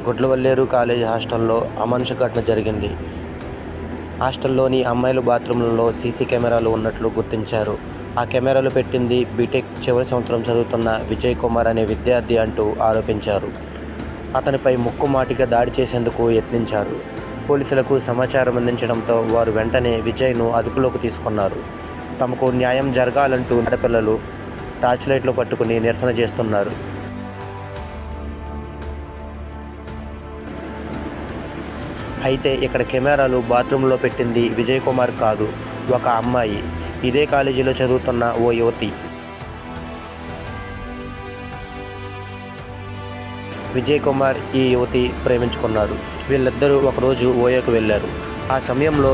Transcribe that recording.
Gudlavalleru college హాస్టల్లో అమానుష ఘటన జరిగింది. హాస్టల్లోని అమ్మాయిల బాత్రూంలలో సీసీ కెమెరాలు ఉన్నట్లు గుర్తించారు. ఆ కెమెరాలు పెట్టింది బీటెక్ చివరి సంవత్సరం చదువుతున్న విజయ్ కుమార్ అనే విద్యార్థి అంటూ ఆరోపించారు. అతనిపై ముక్కుమాటిగా దాడి చేసేందుకు యత్నించారు. పోలీసులకు సమాచారం అందించడంతో వారు వెంటనే విజయ్ను అదుపులోకి తీసుకున్నారు. తమకు న్యాయం జరగాలంటూ ఆడపిల్లలు టార్చ్ లైట్లు పట్టుకుని నిరసన చేస్తున్నారు. అయితే ఇక్కడ కెమెరాలు బాత్రూంలో పెట్టింది విజయ్ కుమార్ కాదు, ఒక అమ్మాయి. ఇదే కాలేజీలో చదువుతున్న ఓ యువతి. విజయ్ కుమార్ ఈ యువతి ప్రేమించుకున్నారు. వీళ్ళిద్దరూ ఒకరోజు ఓయోకు వెళ్ళారు. ఆ సమయంలో